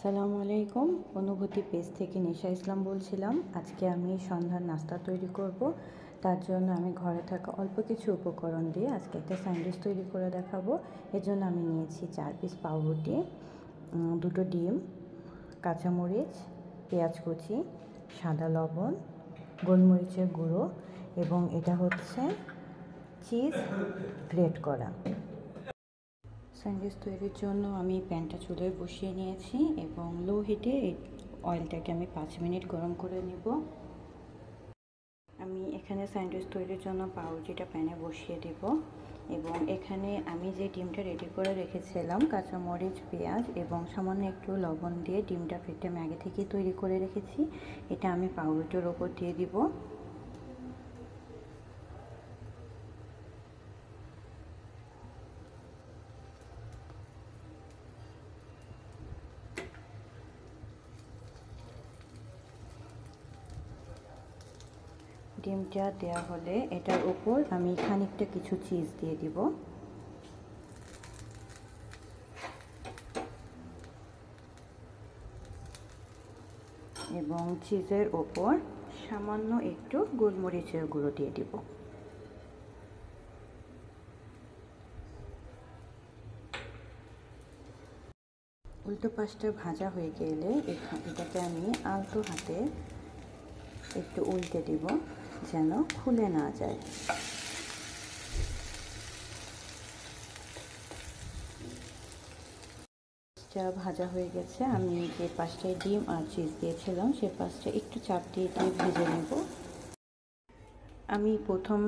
আসসালামু আলাইকুম। অনুভূতি পেজ থেকে নিশা ইসলাম বলছিলাম। আজকে আমি সন্ধ্যার নাস্তা তৈরি করব। তার জন্য আমি ঘরে থাকা অল্প কিছু উপকরণ দিয়ে আজকে একটা স্যান্ডউইচ তৈরি করে দেখাবো। এর জন্য আমি নিয়েছি 4 পিস পাউরুটি, 2টো ডিম, কাঁচামরিচ, পেঁয়াজ কুচি, সাদা লবণ, গোলমরিচের গুঁড়ো এবং এটা হচ্ছে চিজ গ্রেট করা। স্যান্ডউইচ তৈরির জন্য আমি প্যানটা চুলায় বসিয়ে নিয়েছি এবং লো হিটে এই অয়েলটাকে আমি 5 মিনিট গরম করে নেব। আমি এখানে স্যান্ডউইচ তৈরির জন্য পাউরুটিটা প্যানে বসিয়ে দেব এবং এখানে আমি যে ডিমটা রেডি করে রেখেছিলাম কাঁচামরিচ, পেঁয়াজ এবং সামান্য একটু লবণ দিয়ে ডিমটা ফেটে আমি আগে থেকেই তৈরি করে রেখেছি। এটা আমি পাউরুটির ওপর দিয়ে দিব। ডিমটা দেওয়া হলে এটার উপর আমি খানিকটা কিছু চিজ দিয়ে দিব এবং চিজের ওপর সামান্য একটু গোলমরিচের গুঁড়ো দিয়ে দিব। উল্টো পাশটা ভাজা হয়ে গেলে এটাকে আমি আলতো হাতে একটু উল্টে দিব যেন খুলে না যায়। ভাজা হয়ে গেছে। আমি যে পাশটায় ডিম আর চিজ দিয়েছিলাম সে পাশটা একটু চাপ দিয়ে ভেজে নেব। আমি প্রথম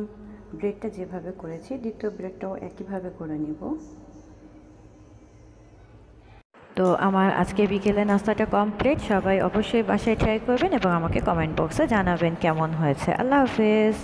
ব্রেডটা যেভাবে করেছি দ্বিতীয় ব্রেডটাও একইভাবে করে নেব। তো আমার আজকে বিকেলে নাস্তাটা কমপ্লিট। সবাই অবশ্যই বাসায় ট্রাই করবেন এবং আমাকে কমেন্ট বক্সে জানাবেন কেমন হয়েছে। আল্লাহ হাফেজ।